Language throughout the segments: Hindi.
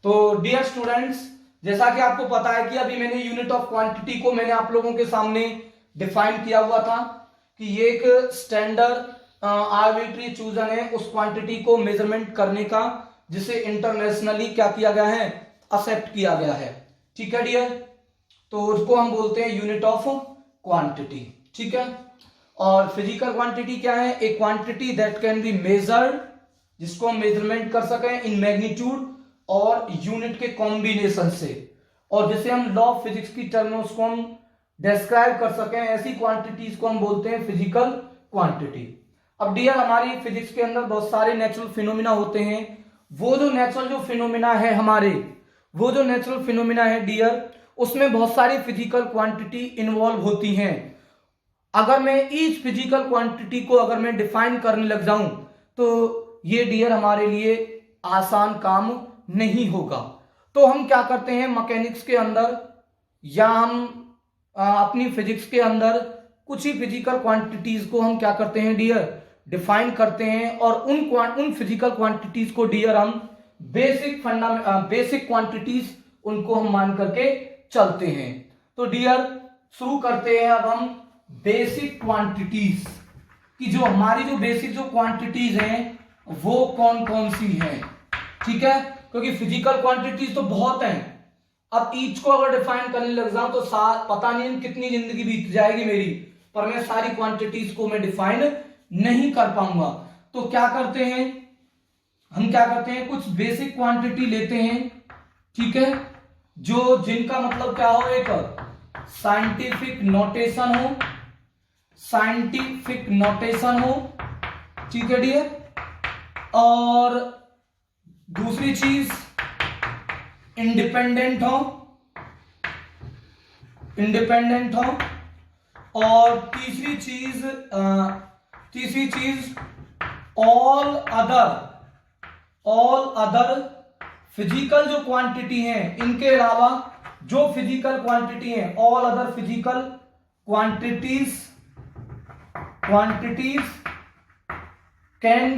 तो डियर स्टूडेंट्स, जैसा कि आपको पता है कि अभी मैंने यूनिट ऑफ क्वांटिटी को मैंने आप लोगों के सामने डिफाइन किया हुआ था कि ये एक स्टैंडर्ड आर्बिट्री चूजन है उस क्वांटिटी को मेजरमेंट करने का जिसे इंटरनेशनली क्या किया गया है, एक्सेप्ट किया गया है। ठीक है डियर, तो उसको हम बोलते हैं यूनिट ऑफ क्वांटिटी। ठीक है, और फिजिकल क्वांटिटी क्या है? ए quantity that can be measured, जिसको हम मेजरमेंट कर सकें इन मैग्नीट्यूड और यूनिट के कॉम्बिनेशन से, और जिसे हम लॉ ऑफ फिजिक्स की टर्म में उसको हम डिस्क्राइब कर सकें, ऐसी क्वांटिटीज को हम बोलते हैं फिजिकल क्वांटिटी। अब डियर, हमारी फिजिक्स के अंदर बहुत सारे नेचुरल फिनोमिना होते हैं। वो जो नेचुरल जो फिनोमिना है हमारे, वो जो नेचुरल फिनोमिना है डियर, उसमें बहुत सारी फिजिकल क्वांटिटी इन्वॉल्व होती हैं। अगर मैं ईच फिजिकल क्वांटिटी को अगर मैं डिफाइन करने लग जाऊं तो ये डियर हमारे लिए आसान काम नहीं होगा। तो हम क्या करते हैं, मैकेनिक्स के अंदर या हम अपनी फिजिक्स के अंदर कुछ ही फिजिकल क्वांटिटीज को हम क्या करते हैं डियर, डिफाइन करते हैं, और उन फिजिकल क्वांटिटीज को डियर हम बेसिक क्वांटिटीज उनको हम मान करके चलते हैं। तो डियर शुरू करते हैं अब हम बेसिक क्वांटिटीज की, जो हमारी जो बेसिक जो क्वांटिटीज हैं वो कौन कौन सी हैं। ठीक है, क्योंकि फिजिकल क्वांटिटीज तो बहुत हैं। अब ईच को अगर डिफाइन करने लग जाऊं तो पता नहीं कितनी जिंदगी बीत जाएगी मेरी, पर मैं सारी क्वांटिटीज को मैं डिफाइन नहीं कर पाऊंगा। तो क्या करते हैं हम, क्या करते हैं, कुछ बेसिक क्वांटिटी लेते हैं। ठीक है, जो जिनका मतलब क्या हो, एक साइंटिफिक नोटेशन हो, साइंटिफिक नोटेशन हो। ठीक है डियर, और दूसरी चीज इंडिपेंडेंट हो, इंडिपेंडेंट हो, और तीसरी चीज ऑल अदर फिजिकल जो क्वांटिटी है, इनके अलावा जो फिजिकल क्वांटिटी है, all other physical quantities can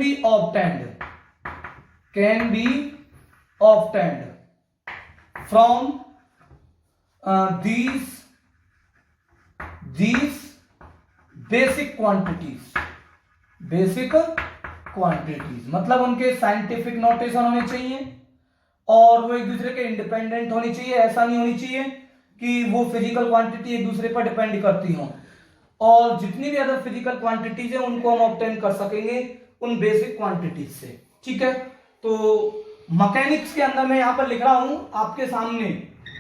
be obtained from these basic quantities मतलब उनके साइंटिफिक नोटेशन होने चाहिए और वो एक दूसरे के इंडिपेंडेंट होनी चाहिए। ऐसा नहीं होनी चाहिए कि वो फिजिकल क्वांटिटी एक दूसरे पर डिपेंड करती हो, और जितनी भी अदर फिजिकल क्वांटिटीज है उनको हम ऑब्टेन कर सकेंगे उन बेसिक क्वांटिटीज से। ठीक है, तो मैकेनिक्स के अंदर मैं यहां पर लिख रहा हूं आपके सामने।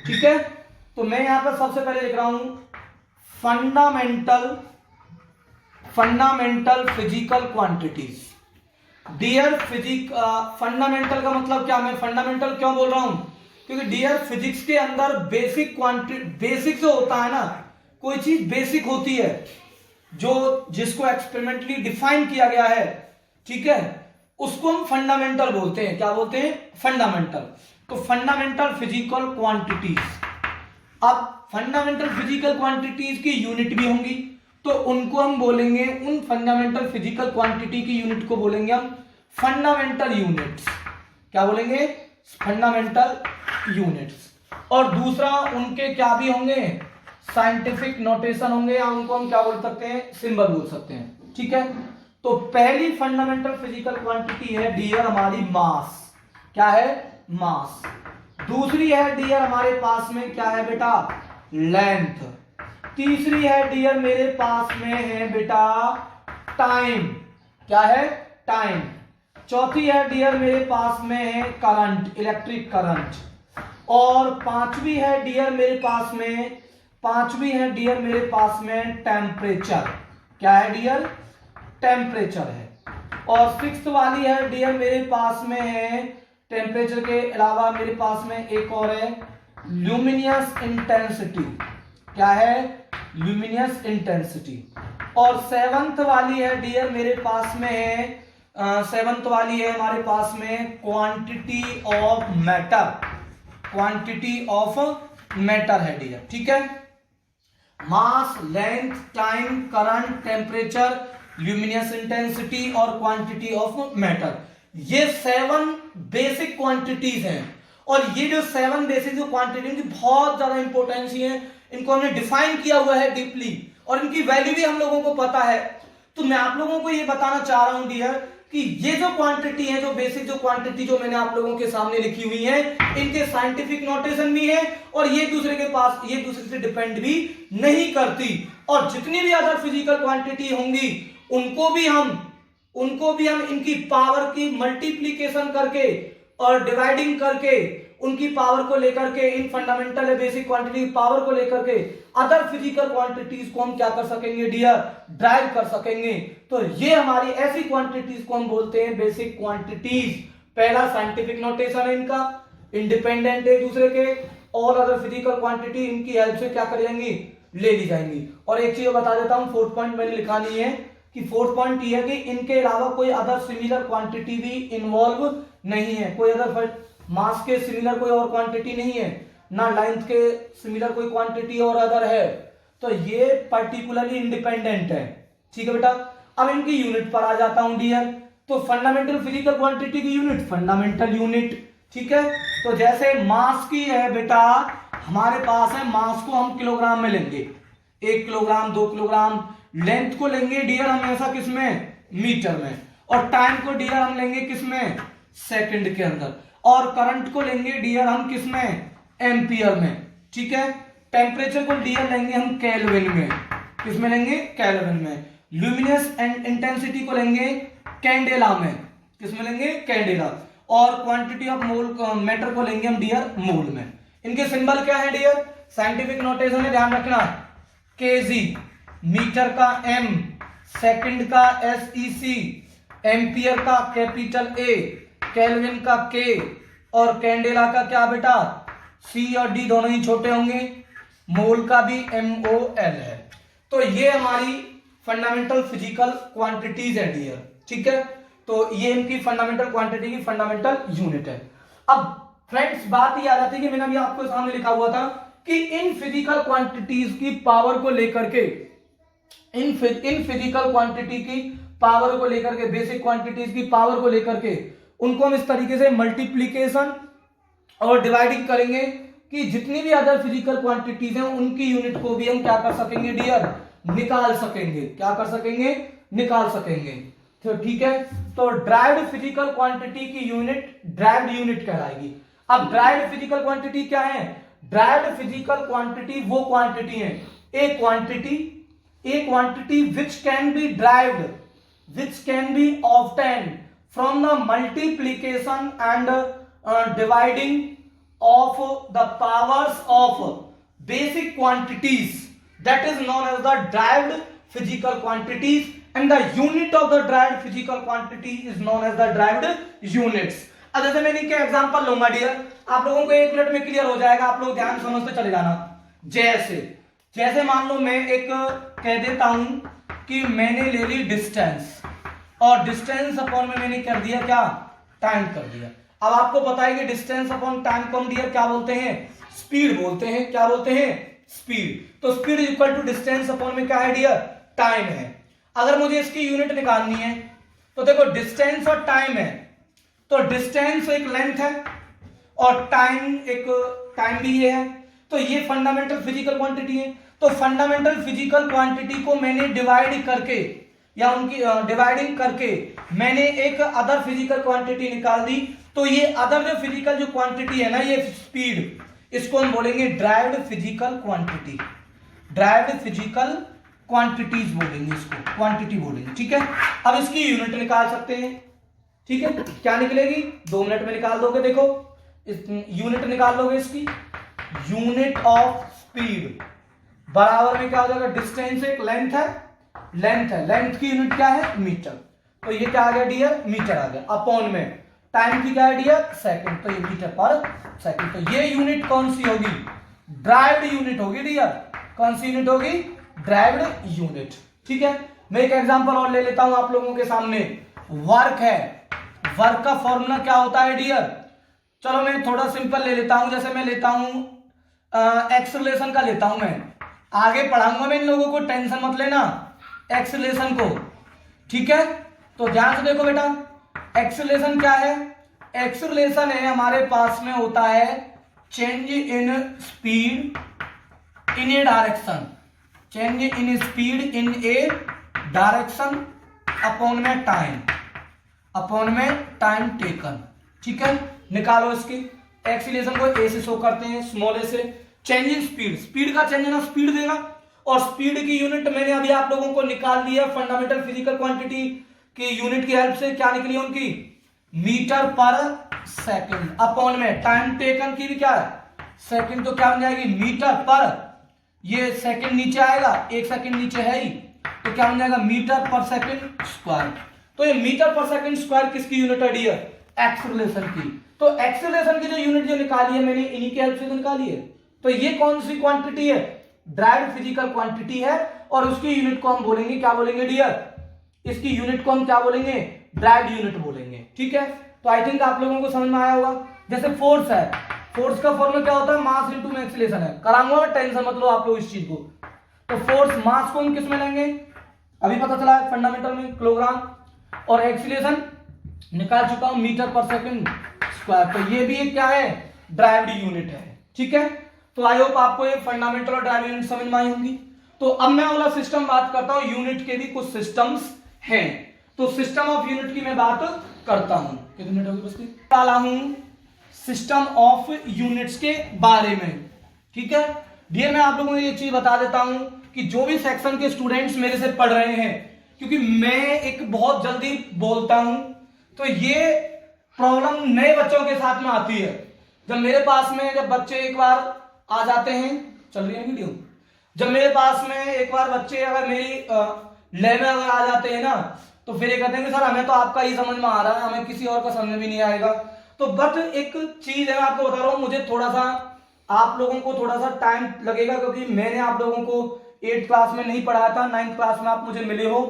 ठीक है, तो मैं यहां पर सबसे पहले लिख रहा हूं fundamental physical quantities. Dear fundamental का मतलब क्या, मैं फंडामेंटल क्यों बोल रहा हूं, क्योंकि डियर फिजिक्स के अंदर बेसिक जो होता है ना, कोई चीज बेसिक होती है जिसको एक्सपेरिमेंटली डिफाइन किया गया है, ठीक है, उसको हम फंडामेंटल बोलते हैं। क्या बोलते हैं? फंडामेंटल। तो फंडामेंटल फिजिकल क्वांटिटीज, अब फंडामेंटल फिजिकल क्वांटिटीज की यूनिट भी होंगी, तो उनको हम बोलेंगे, उन फंडामेंटल फिजिकल क्वांटिटी की यूनिट को बोलेंगे हम फंडामेंटल यूनिट्स। क्या बोलेंगे? Fundamental units. और दूसरा, उनके क्या भी होंगे, साइंटिफिक नोटेशन होंगे, या उनको हम क्या बोल सकते हैं, सिंबल बोल सकते हैं। ठीक है, तो पहली फंडामेंटल फिजिकल क्वांटिटी है डियर हमारी मास। क्या है? मास। दूसरी है डियर हमारे पास में क्या है बेटा? लेंथ। तीसरी है डियर मेरे पास में है बेटा टाइम। क्या है? टाइम। चौथी है डियर मेरे पास में है करंट, इलेक्ट्रिक करंट। और पांचवी है डियर मेरे पास में टेम्परेचर। क्या है डियर? टेम्परेचर है। और सिक्स्थ वाली है डियर मेरे पास में है, टेम्परेचर के अलावा मेरे पास में एक और है, ल्यूमिनियस इंटेंसिटी। क्या है? Luminous intensity. और सेवंथ वाली है डियर मेरे पास में है, सेवंथ वाली है हमारे पास में quantity of matter. Quantity of matter है डियर। ठीक है, mass, length, time, current, temperature, luminous intensity और क्वांटिटी ऑफ मैटर, ये 7 बेसिक क्वांटिटीज हैं। और ये जो 7 बेसिक जो क्वांटिटी इनकी बहुत ज्यादा इंपॉर्टेंस है, इनको हमने डिफाइन किया हुआ है डीपली और इनकी वैल्यू भी हम लोगों को पता है। तो मैं आप लोगों को ये बताना चाह रहा हूं डियर कि ये जो क्वांटिटी है, जो बेसिक जो क्वांटिटी जो मैंने आप लोगों के सामने लिखी हुई है, इनके साइंटिफिक नोटेशन भी है और ये दूसरे के पास ये दूसरे से डिपेंड भी नहीं करती। और जितनी भी अदर फिजिकल क्वांटिटी होंगी उनको भी हम इनकी पावर की मल्टीप्लीकेशन करके और डिवाइडिंग करके उनकी पावर को लेकर के, इन फंडामेंटल या बेसिक क्वांटिटी की पावर को लेकर के अदर फिजिकल क्वांटिटीज को हम क्या कर सकेंगे डियर, ड्राइव कर सकेंगे। तो ये हमारी ऐसी क्वांटिटीज को हम बोलते हैं बेसिक क्वांटिटीज। पहला साइंटिफिक नोटेशन है इनका, इंडिपेंडेंट है दूसरे के, और अदर फिजिकल क्वांटिटी इनकी हेल्प से क्या कर जाएंगी, ले ली जाएंगी। और एक चीज बता देता हूं, फोर्थ पॉइंट मैंने लिखा नहीं है कि फोर्थ पॉइंट ये है कि इनके अलावा कोई अदर सिमिलर क्वांटिटी भी इन्वॉल्व नहीं है। कोई अदर मास के सिमिलर कोई और क्वांटिटी नहीं है, ना लेंथ के सिमिलर कोई क्वांटिटी और अदर है। तो ये पर्टिकुलरली इंडिपेंडेंट है। ठीक है बेटा, अब इनकी यूनिट पर आ जाता हूं डियर। तो फंडामेंटल फिजिकल क्वांटिटी की यूनिट फंडामेंटल यूनिट। ठीक है, तो जैसे मास की है बेटा, हमारे पास है मास को हम किलोग्राम में लेंगे, 1 किलोग्राम 2 किलोग्राम। लेंथ को लेंगे डियर हमेशा किसमें, मीटर में। और टाइम को डियर हम लेंगे किसमें, सेकंड के अंदर। और करंट को लेंगे डियर हम किसमें, एम्पियर में। ठीक है, टेम्परेचर को डियर लेंगे हम केल्विन में। किसमें लेंगे, केल्विन में। ल्यूमिनस एंड इंटेंसिटी को लेंगे कैंडेला में। किसमें लेंगे, कैंडेला। और क्वांटिटी ऑफ मोल मैटर को लेंगे हम डियर मोल में। इनके सिंबल क्या है डियर, साइंटिफिक नोटेशन है, ध्यान रखना, केजी, मीटर का एम, सेकंड का SEC, एम्पियर का कैपिटल A, केल्विन का K और कैंडेला का क्या बेटा, C और D दोनों ही छोटे होंगे, मोल का भी MOL है। तो ये हमारी फंडामेंटल फिजिकल क्वांटिटीज है डियर। ठीक है, तो ये इनकी फंडामेंटल क्वांटिटी की फंडामेंटल यूनिट है। अब फ्रेंड्स बात ये आ जाती है कि मैंने अभी आपको सामने लिखा हुआ था कि इन फिजिकल क्वांटिटीज की पावर को लेकर के, इन फिजिकल क्वांटिटी की पावर को लेकर के, बेसिक क्वांटिटीज की पावर को लेकर के उनको हम इस तरीके से मल्टीप्लीकेशन और डिवाइडिंग करेंगे कि जितनी भी अदर फिजिकल क्वांटिटीज हैं उनकी यूनिट को भी हम क्या कर सकेंगे डियर, निकाल सकेंगे। क्या कर सकेंगे, निकाल सकेंगे। तो ठीक है, तो ड्राइव्ड फिजिकल क्वांटिटी की यूनिट ड्राइव्ड यूनिट कहलाएगी। अब ड्राइव्ड फिजिकल क्वांटिटी क्या है, ड्राइव्ड फिजिकल क्वांटिटी वो क्वांटिटी है, ए quantity which can be derived, which can be obtained from the multiplication and dividing of the powers of basic quantities, that is known as the derived physical quantities, and the unit of the derived physical quantity is known as the derived units। अब जैसे मैंने क्या एग्जांपल लूंगा डियर, आप लोगों को 1 मिनट में क्लियर हो जाएगा, आप लोग ध्यान समझते चले जाना। जैसे मान लो मैं एक कह देता हूं कि मैंने ले ली डिस्टेंस, और डिस्टेंस अपॉन में मैंने कर दिया क्या, टाइम कर दिया। अब आपको पता है कि डिस्टेंस अपॉन टाइम को हम डियर क्या बोलते हैं, स्पीड बोलते हैं। क्या बोलते हैं, स्पीड। तो speed is equal to distance upon में क्या है डियर, टाइम है। अगर मुझे इसकी यूनिट निकालनी है तो देखो डिस्टेंस और टाइम है, तो डिस्टेंस एक लेंथ है और टाइम भी ये है। तो ये फंडामेंटल फिजिकल क्वांटिटी है। तो फंडामेंटल फिजिकल क्वांटिटी को मैंने डिवाइड करके या उनकी डिवाइडिंग करके मैंने एक अदर फिजिकल क्वांटिटी निकाल दी। तो ये अदर जो फिजिकल जो क्वांटिटी है ना, ये स्पीड, इसको हम बोलेंगे derived physical quantity. Derived physical quantities बोलेंगे, इसको क्वांटिटी बोलेंगे। ठीक है, अब इसकी यूनिट निकाल सकते हैं। ठीक है, क्या निकलेगी, 2 मिनट में निकाल दोगे। देखो यूनिट निकाल लोगे इसकी, यूनिट ऑफ स्पीड बराबर में क्या हो जाएगा, डिस्टेंस एक लेंथ है, लेंथ की यूनिट क्या है, मीटर। तो ये क्या आ गया डियर, मीटर आ गया। अपॉन में टाइम की क्या है डियर, सेकंड, तो ये मीटर पर सेकंड। तो ये यूनिट कौन सी होगी, ड्राइव्ड यूनिट होगी डियर। कौन सी यूनिट होगी, ड्राइव्ड यूनिट। ठीक है, मैं एक एग्जांपल और ले लेता हूं आप लोगों के सामने। वर्क है, वर्क का फॉर्मूला क्या होता है डियर, चलो मैं थोड़ा सिंपल ले लेता हूं। जैसे मैं लेता हूं एक्सेलरेशन का लेता हूं, मैं आगे पढ़ाऊंगा, मैं इन लोगों को टेंशन मत लेना एक्सेलरेशन को। ठीक है, तो ध्यान से देखो बेटा, एक्सेलरेशन क्या है, एक्सेलरेशन है हमारे पास में होता है change in speed in A direction, change in speed in A direction upon में टाइम, अपॉन में टाइम टेकन। ठीक है, निकालो इसकी एक्सीलरेशन को ए से शो करते हैं, स्मॉल ए से। चेंज इन स्पीड, स्पीड का चेंज ना स्पीड देगा, और स्पीड की यूनिट मैंने अभी आप लोगों को निकाल दी है फंडामेंटल फिजिकल क्वांटिटी की यूनिट की हेल्प से। क्या निकली उनकी? मीटर पर सेकंड अपॉन में टाइम टेकन की भी क्या है? सेकंड। तो क्या बन जाएगी? मीटर पर, ये सेकंड नीचे आएगा, एक सेकंड नीचे है ही, तो क्या बन जाएगा? मीटर पर सेकंड स्क्वायर। तो ये मीटर पर सेकंड स्क्वायर किसकी यूनिट है डियर? एक्सेलरेशन की। तो एक्सेलरेशन की जो यूनिट जो निकाली है मैंने इन्हीं की हेल्प से निकाली है। तो ये कौन सी क्वांटिटी है? ड्राइव्ड फिजिकल क्वांटिटी है, और उसकी यूनिट को हम बोलेंगे, क्या बोलेंगे डियर? इसकी यूनिट को हम क्या बोलेंगे? ड्राइव्ड यूनिट बोलेंगे। ठीक है, तो आई थिंक आप लोगों को समझ में आया होगा। जैसे फोर्स है, फोर्स का फॉर्मूला क्या होता है? मास इनटू एक्सीलरेशन है। कराऊंगा, टेंशन मत लो आप लोग इस चीज को। तो फोर्स मास को हम किस में लेंगे? अभी पता चला है फंडामेंटल में, किलोग्राम, और एक्सीलरेशन निकाल चुका हूं मीटर पर सेकंड स्क्वायर। तो ये भी एक क्या है? ड्राइव्ड यूनिट है। ठीक है, तो आई होप आपको ये फंडामेंटल और ड्राइव्ड यूनिट समझ में आई होंगी। तो अब मैं वाला सिस्टम बात करता हूं, यूनिट के भी कुछ सिस्टम्स हैं। तो सिस्टम ऑफ यूनिट की मैं बात करता हूं। कितने मिनट होगी बस? डाला हूं सिस्टम ऑफ यूनिट्स के बारे में। ठीक है डियर, मैं आप लोगों को ये चीज बता देता हूं कि जो भी सेक्शन के स्टूडेंट्स मेरे से पढ़ रहे हैं, क्योंकि मैं एक बहुत जल्दी बोलता हूं, तो ये प्रॉब्लम नए बच्चों के साथ में आती है। जब मेरे पास में जब बच्चे एक बार आ जाते हैं, चल रही है वीडियो, जब मेरे पास में एक बार बच्चे अगर मेरी लैब में अगर आ जाते हैं ना, तो फिर ये कहते हैं कि सर हमें तो आपका ही समझ में आ रहा है, हमें किसी और का समझ में भी नहीं आएगा। तो बट एक चीज है, मैं आपको बता रहा हूं, मुझे थोड़ा सा आप लोगों को थोड़ा सा टाइम लगेगा, क्योंकि मैंने आप लोगों को 8th क्लास में नहीं पढ़ाया था, 9th क्लास में आप मुझे मिले हो।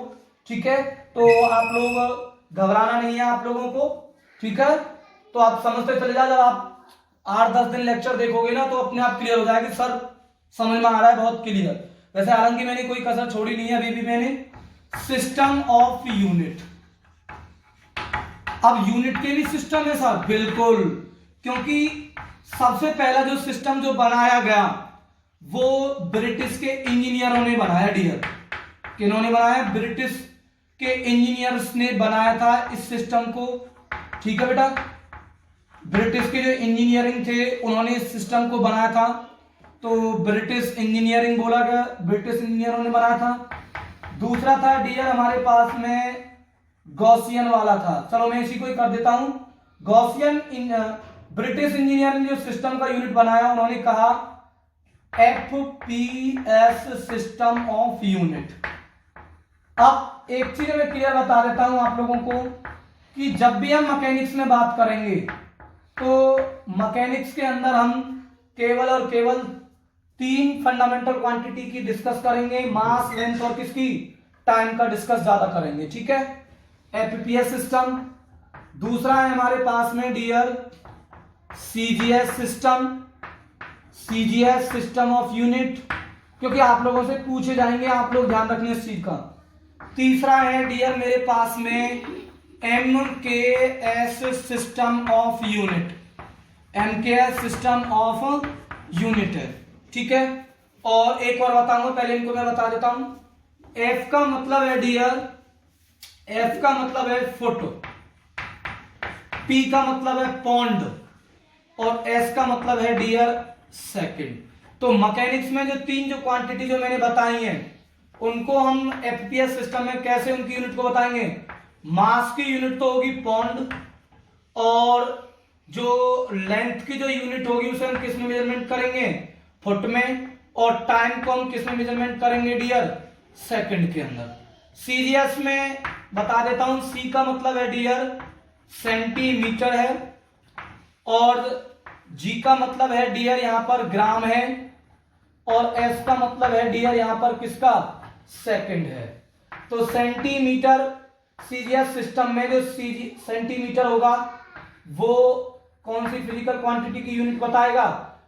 ठीक है, तो आप लोग घबराना नहीं है आप लोगों को। ठीक है, तो आप समझते चले जाओ। जब आप 8-10 दिन लेक्चर देखोगे ना, तो अपने आप क्लियर हो जाएगा कि सर समझ में आ रहा है, बहुत क्लियर। वैसे हालांकि मैंने कोई कसर छोड़ी नहीं है अभी भी। मैंने सिस्टम ऑफ यूनिट, अब यूनिट के भी सिस्टम है सर, बिल्कुल, क्योंकि सबसे पहला जो सिस्टम जो बनाया गया वो ब्रिटिश के इंजीनियरों ने बनाया डियर। किन्होंने बनाया? ब्रिटिश के इंजीनियर्स ने बनाया था इस सिस्टम को। ठीक है बेटा, ब्रिटिश के जो इंजीनियरिंग थे उन्होंने इस सिस्टम को बनाया था, तो ब्रिटिश इंजीनियरिंग बोला गया, ब्रिटिश इंजीनियरों ने बनाया था। दूसरा था डियर हमारे पास में गॉसियन वाला था। चलो मैं इसी को ही कर देता हूं। गॉसियन ब्रिटिश इंजीनियर ने जो सिस्टम का यूनिट बनाया, उन्होंने कहा FPS सिस्टम ऑफ यूनिट। अब एक चीज मैं क्लियर बता देता हूं आप लोगों को कि जब भी हम मैकेनिक्स में बात करेंगे, तो मैकेनिक्स के अंदर हम केवल और केवल 3 फंडामेंटल क्वांटिटी की डिस्कस करेंगे, मास, लेंथ और किसकी? टाइम का डिस्कस ज्यादा करेंगे। ठीक है, FPS सिस्टम। दूसरा है हमारे पास में dear CGS system, CGS system of unit, क्योंकि आप लोगों से पूछे जाएंगे, आप लोग ध्यान रखने इस चीज का। तीसरा है डियर मेरे पास में MKS system of unit, MKS system of unit है। ठीक है, और एक और बताऊंगा, पहले इनको मैं बता देता हूं। F का मतलब है डियर, F का मतलब है फुट, P का मतलब है पौंड, और S का मतलब है डियर सेकंड। तो मैकेनिक्स में जो 3 जो क्वांटिटी जो मैंने बताई हैं, उनको हम FPS सिस्टम में कैसे उनकी यूनिट को बताएंगे? मास की यूनिट तो होगी पौंड, और जो लेंथ की जो यूनिट होगी उसे हम किस में मेजरमेंट करेंगे? फुट में, और टाइम को हम किस में मेजरमेंट करेंगे डियर? सेकंड के अंदर। सीजीएस में बता देता हूं, C का मतलब है डियर सेंटीमीटर है, और G का मतलब है डियर यहां पर ग्राम है, और S का मतलब है डियर यहां पर किसका? सेकंड है। तो सेंटीमीटर सीजीएस सिस्टम में जो सेंटीमीटर होगा वो कौन सी फिजिकल क्वांटिटी की यूनिट बताएगा?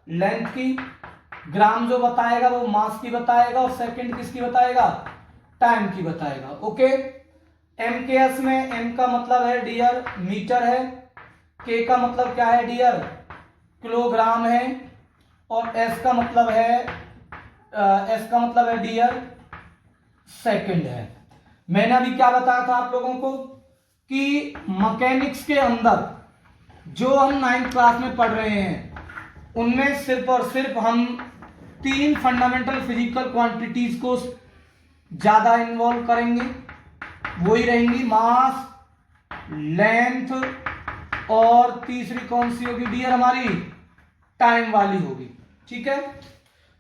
लेंथ की। ग्राम जो बताएगा वो मास की बताएगा, और सेकंड किसकी बताएगा? टाइम की बताएगा। ओके, MKS में M का मतलब है डियर मीटर है, के का मतलब क्या है डियर, किलोग्राम है, और एस का मतलब है डियर सेकंड है। मैंने अभी क्या बताया था आप लोगों को कि मैकेनिक्स के अंदर जो हम 9th क्लास में पढ़ रहे हैं उनमें सिर्फ और सिर्फ हम 3 फंडामेंटल फिजिकल क्वांटिटीज को ज्यादा इन्वॉल्व करेंगे, वही रहेंगी मास, लेंथ, और तीसरी कौन सी होगी डियर हमारी, टाइम वाली होगी। ठीक है,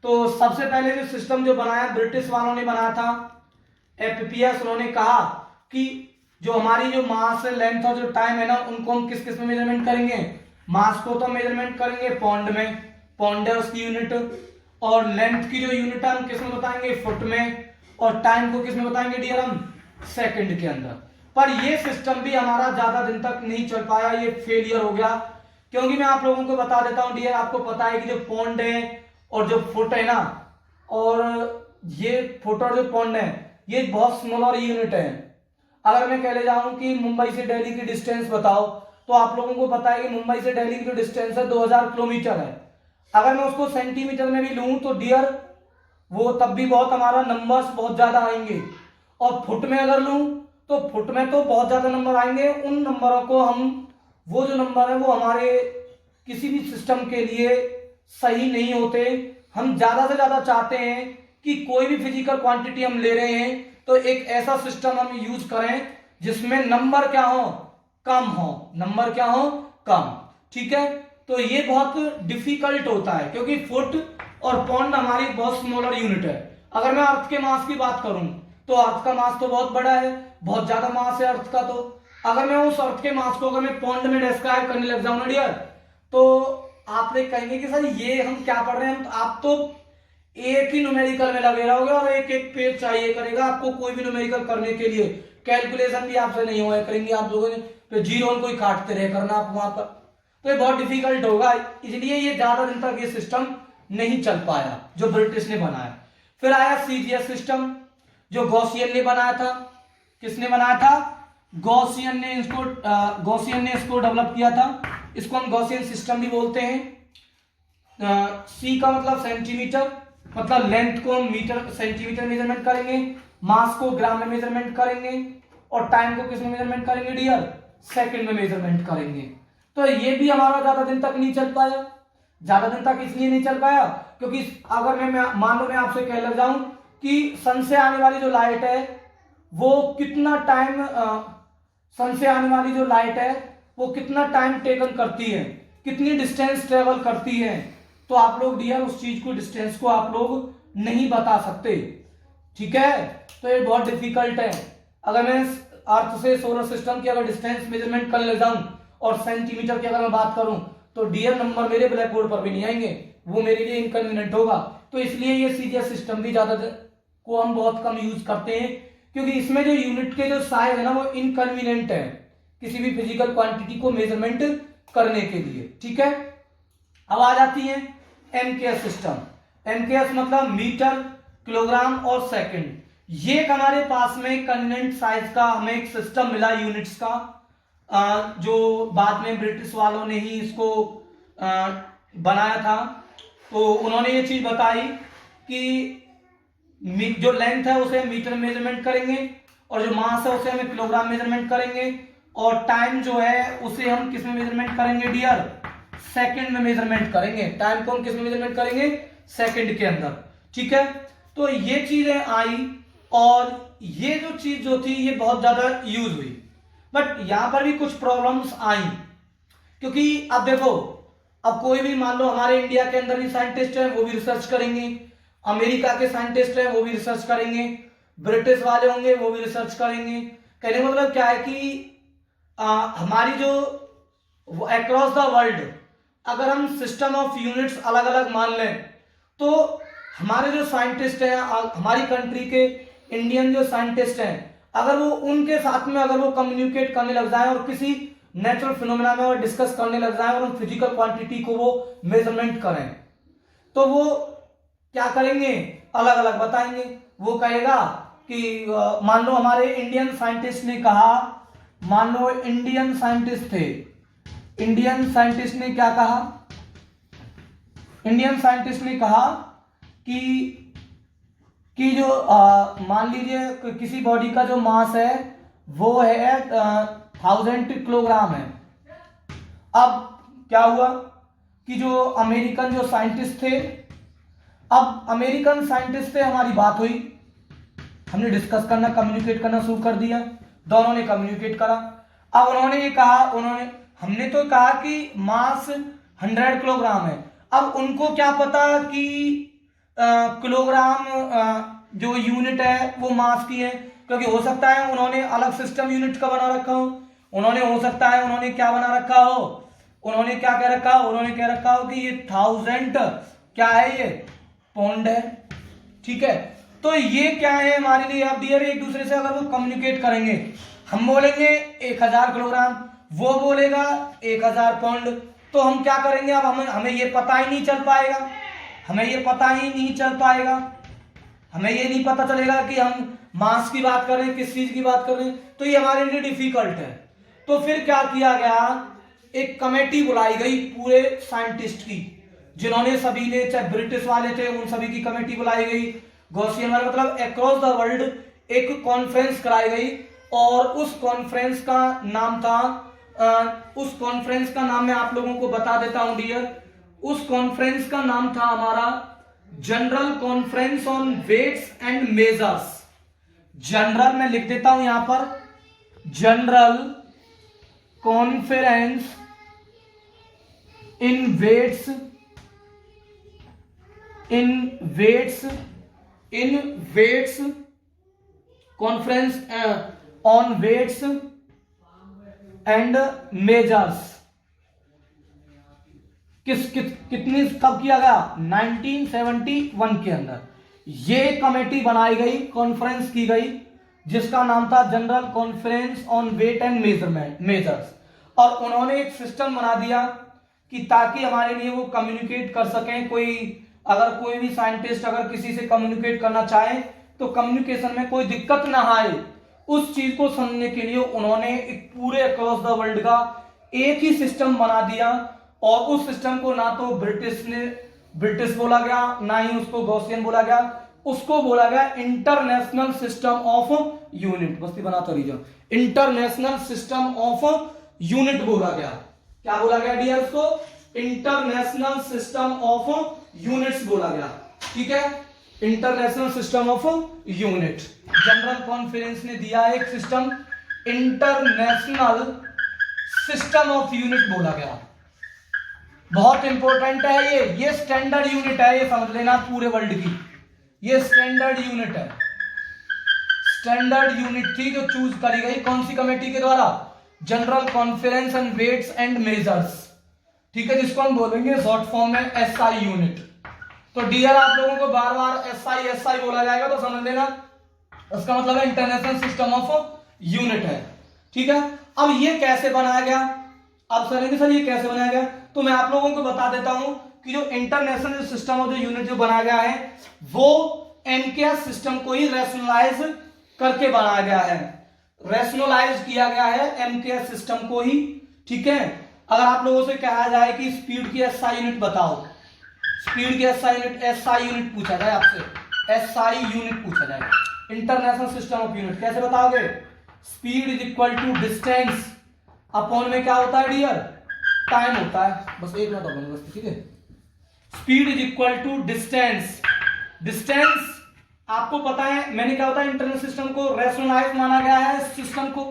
तो सबसे पहले जो सिस्टम जो बनाया ब्रिटिश वालों ने बनाया था एपीपीएस, उन्होंने कहा कि जो हमारी जो मास है, लेंथ और जो टाइम है ना, उनको हम किस किस में मेजरमेंट करेंगे। मास को तो मेजरमेंट करेंगे पौंड में, पौंड है उसकी यूनिट, और लेंथ की जो यूनिट है हम किस में बताएंगे, फुट में, और टाइम को किस में बताएंगे डियर हम, सेकंड के अंदर। पर ये सिस्टम भी हमारा ज्यादा दिन तक नहीं चल पाया, ये फेलियर हो गया, क्योंकि मैं आप लोगों को बता देता हूं डियर, आपको पता है कि जो पौंड है और जो फुट है ना, और ये फुट और जो पौंड है ये बहुत स्मॉलर यूनिट है। अगर मैं कह ले जाऊं कि मुंबई से दिल्ली की डिस्टेंस बताओ, तो आप लोगों को पता है कि मुंबई से दिल्ली की जो डिस्टेंस है 2000 किलोमीटर है। अगर मैं उसको सेंटीमीटर में भी लूं तो डियर वो तब भी बहुत हमारा नंबर्स बहुत ज्यादा आएंगे, और फुट में अगर लूं तो फुट में तो बहुत ज्यादा नंबर आएंगे। उन नंबरों को हम, वो जो नंबर है वो हमारे किसी भी सिस्टम के लिए सही नहीं होते। हम ज्यादा से ज्यादा चाहते हैं कि कोई भी फिजिकल क्वांटिटी हम ले रहे हैं तो एक ऐसा सिस्टम हम यूज करें जिसमें नंबर क्या हो, कम हो, नंबर क्या हो, कम। ठीक है, तो ये बहुत डिफिकल्ट होता है क्योंकि फुट और पौंड हमारी बहुत स्मॉलर यूनिट है। अगर मैं अर्थ के मास की बात करूं तो अर्थ का मास तो बहुत बड़ा है, बहुत ज्यादा मास है अर्थ का। तो अगर मैं उस अर्थ के मास को अगर मैं पौंड में डिस्क्राइब करने लग जाऊं ना डियर, तो आप लोग कहेंगे कि सर ये हम क्या पढ़ रहे हैं, तो आप तो एक ही न्यूमेरिकल में लगे रहोगे और एक एक पेज चाहिए करेगा आपको कोई भी न्यूमेरिकल करने के लिए, कैलकुलेशन भी आपसे नहीं होया करेंगे, आप लोगों ने तो जीरो को ही काटते रहे करना आप वहां पर, तो ये बहुत डिफिकल्ट होगा। इसलिए ये ज्यादा दिन तक ये सिस्टम नहीं चल पाया जो ब्रिटिश ने बनाया। फिर आया सीजीएस सिस्टम जो गॉसियन ने बनाया था। किसने बनाया था, गॉसियन ने इसको डेवलप किया था। इसको हम गॉसियन सिस्टम भी बोलते हैं। सी का मतलब सेंटीमीटर, मतलब लेंथ को हम मीटर सेंटीमीटर मेजरमेंट करेंगे, मास को ग्राम में मेजरमेंट करेंगे, और टाइम को किस में मेजरमेंट करेंगे डियर, सेकंड में मेजरमेंट करेंगे। तो ये भी हमारा ज्यादा दिन तक नहीं चल पाया। ज्यादा दिन तक इसलिए नहीं चल पाया क्योंकि अगर मैं मान लो मैं आपसे कह लग जाऊं कि सन से आने वाली जो लाइट है वो कितना टाइम, सन से आने वाली जो लाइट है वो कितना टाइम टेकन करती है, कितनी डिस्टेंस ट्रेवल करती है, तो आप लोग डियर उस चीज को, डिस्टेंस को आप लोग नहीं बता सकते। ठीक है, तो ये बहुत डिफिकल्ट है। अगर मैं अर्थ से सोलर सिस्टम की अगर डिस्टेंस मेजरमेंट करने लग जाऊं और सेंटीमीटर की अगर मैं बात करूं तो डियर नंबर मेरे ब्लैक बोर्ड पर भी नहीं आएंगे, वो मेरे लिए इनकन्वीनियंट होगा। तो इसलिए ये सीजीएस सिस्टम भी ज्यादा को हम बहुत कम यूज करते हैं क्योंकि इसमें जो यूनिट के जो साइज है ना वो इनकन्वीनियंट है किसी भी फिजिकल क्वांटिटी को मेजरमेंट करने के लिए। ठीक है, अब आ जाती है एमकेएस सिस्टम। एमकेएस मतलब मीटर, किलोग्राम और सेकंड। ये एक हमारे पास में कन्वीनियंट साइज का हमें एक सिस्टम मिला यूनिट्स का, जो बाद में ब्रिटिश वालों ने ही इसको बनाया था। तो उन्होंने ये चीज बताई कि जो लेंथ है उसे मीटर मेजरमेंट करेंगे, और जो मास है उसे हमें किलोग्राम मेजरमेंट करेंगे, और टाइम जो है उसे हम किस में मेजरमेंट करेंगे डियर, सेकंड में मेजरमेंट करेंगे। टाइम को हम किस में मेजरमेंट करेंगे, सेकंड के अंदर। ठीक है, तो ये चीजें आई और ये जो चीज जो थी ये बहुत ज्यादा यूज हुई, बट यहां पर भी कुछ प्रॉब्लम्स आई क्योंकि अब देखो, अब कोई भी मान लो हमारे इंडिया के अंदर भी साइंटिस्ट है वो भी रिसर्च करेंगे, अमेरिका के साइंटिस्ट हैं वो भी रिसर्च करेंगे, ब्रिटिश वाले होंगे वो भी रिसर्च करेंगे। कहने का मतलब क्या है कि हमारी जो अक्रॉस द वर्ल्ड अगर हम सिस्टम ऑफ यूनिट्स अलग अलग मान लें तो हमारे जो साइंटिस्ट हैं, हमारी कंट्री के इंडियन जो साइंटिस्ट हैं, अगर वो उनके साथ में अगर वो कम्युनिकेट करने लग जाए और किसी नेचुरल फिनोमेना में और डिस्कस करने लग जाए और हम फिजिकल क्वांटिटी को वो मेजरमेंट करें तो वो क्या करेंगे, अलग अलग बताएंगे। वो कहेगा कि मान लो हमारे इंडियन साइंटिस्ट ने कहा, मान लो इंडियन साइंटिस्ट थे, इंडियन साइंटिस्ट ने क्या कहा? इंडियन साइंटिस्ट ने कहा कि जो मान लीजिए किसी बॉडी का जो मास है वो है 1000 किलोग्राम है। अब क्या हुआ कि जो अमेरिकन जो साइंटिस्ट थे, अब अमेरिकन साइंटिस्ट से हमारी बात हुई, हमने डिस्कस करना, कम्युनिकेट करना शुरू कर दिया, दोनों ने कम्युनिकेट करा। अब उन्होंने ये कहा, हमने तो कहा कि मास 100 किलोग्राम है। अब उनको क्या पता कि किलोग्राम जो यूनिट है वो मास की है, क्योंकि हो सकता है उन्होंने अलग सिस्टम यूनिट का बना रखा हो, हो सकता है उन्होंने क्या बना रखा हो, उन्होंने क्या कह रखा हो, उन्होंने कह रखा हो कि ये 1000 क्या है, ये पौंड है। ठीक है, तो ये क्या है हमारे लिए? अब डियर एक दूसरे से अगर वो कम्युनिकेट करेंगे, हम बोलेंगे 1000 किलोग्राम, वो बोलेगा 1000 पौंड, तो हम क्या करेंगे? अब हमें ये पता ही नहीं चल पाएगा, हमें ये पता ही नहीं चल पाएगा, हमें ये नहीं पता चलेगा कि हम मास की बात कर रहे हैं, किस चीज की बात कर रहे हैं, तो ये हमारे लिए डिफिकल्ट है। तो फिर क्या किया गया? एक कमेटी बुलाई गई पूरे साइंटिस्ट की, जिन्होंने सभी ने, चाहे ब्रिटिश वाले थे, उन सभी की कमेटी बुलाई गई, गॉसियन वाले, मतलब अक्रॉस द वर्ल्ड एक कॉन्फ्रेंस कराई गई, और उस कॉन्फ्रेंस का नाम था, उस कॉन्फ्रेंस का नाम मैं आप लोगों को बता देता हूं डियर, उस कॉन्फ्रेंस का नाम था हमारा general conference on weights and measures. General मैं लिख देता हूं यहां पर, general conference in weights conference on weights and measures. कितनी कब किया गया? 1971 के अंदर ये कमेटी बनाई गई, कॉन्फ्रेंस की गई, जिसका नाम था general conference on weight and measures. और उन्होंने एक सिस्टम बना दिया कि ताकि हमारे लिए वो कम्युनिकेट कर सकें, अगर कोई भी साइंटिस्ट अगर किसी से कम्युनिकेट करना चाहे तो कम्युनिकेशन में कोई दिक्कत ना आए, उस चीज को समझने के लिए उन्होंने एक पूरे अक्रॉस द वर्ल्ड का एक ही सिस्टम बना दिया। और उस सिस्टम को ना तो ब्रिटिश बोला गया, ना ही उसको गॉसियन बोला गया, उसको बोला गया इंटरनेशनल सिस्टम ऑफ यूनिट। बस्ती बनाता रहिए, इंटरनेशनल सिस्टम ऑफ यूनिट बोला गया। क्या बोला गया डियर? उसको इंटरनेशनल सिस्टम ऑफ यूनिट्स बोला गया। ठीक है, international system of unit. General conference ने दिया एक system, international system of unit बोला गया। बहुत इंपॉर्टेंट है ये स्टैंडर्ड यूनिट है, ये समझ लेना पूरे वर्ल्ड की, ये स्टैंडर्ड यूनिट है। स्टैंडर्ड यूनिट थी जो चूज करी गई कौन सी कमेटी के द्वारा? General conference on weights and measures. ठीक है, जिसको हम बोलेंगे शॉर्ट फॉर्म में एसआई यूनिट। तो डियर आप लोगों को बार बार एसआई बोला जाएगा तो समझ लेना उसका मतलब है इंटरनेशनल सिस्टम ऑफ यूनिट है। ठीक है, अब ये कैसे बनाया गया? अब सर ये कैसे बनाया गया? तो मैं आप लोगों को बता देता हूं कि जो इंटरनेशनल सिस्टम ऑफ यूनिट जो बनाया गया है वो एमकेएस सिस्टम को ही रैशनलाइज करके बनाया गया है, रैशनलाइज किया गया है एमकेएस सिस्टम को ही। ठीक है, अगर आप लोगों से कहा जाए कि स्पीड की एसआई यूनिट बताओ, स्पीड की एसआई यूनिट पूछा जाए आपसे, एसआई यूनिट पूछा जाए, इंटरनेशनल सिस्टम ऑफ यूनिट कैसे बताओगे? Speed is equal to distance upon में क्या होता है डियर? टाइम होता है। बस एक मिनट और बस, ठीक है। Speed is equal to distance. Distance आपको पता है, मैंने क्या होता है इंटरनेशनल सिस्टम को रैशनलाइज माना गया है सिस्टम को,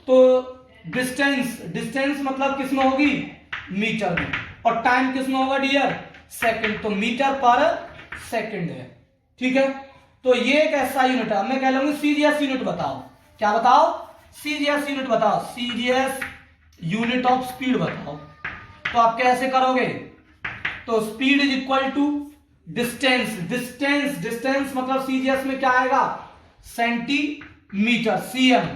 तो डिस्टेंस मतलब किस में होगी? मीटर में। और टाइम किस में होगा डियर? सेकंड। तो मीटर पर सेकंड है। ठीक है, तो ये एक ऐसा यूनिट है। मैं कह लूंगी सीजीएस यूनिट बताओ। क्या बताओ? सीजीएस यूनिट बताओ, सीजीएस यूनिट ऑफ स्पीड बताओ। तो आप कैसे करोगे? तो speed is equal to distance मतलब सीजीएस में क्या आएगा? सेंटीमीटर, सीएम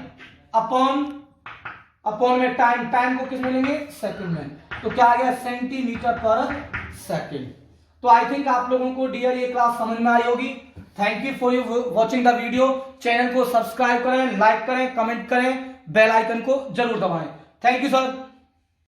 अपॉन में टाइम को किस में लेंगे? सेकंड में। तो क्या आ गया? सेंटीमीटर पर सेकंड। तो आई थिंक आप लोगों को डियर ये क्लास समझ में आई होगी। Thank you for watching the video. Channel को सब्सक्राइब करें, लाइक करें, कमेंट करें, बेल आइकन को जरूर दबाएं। Thank you sir.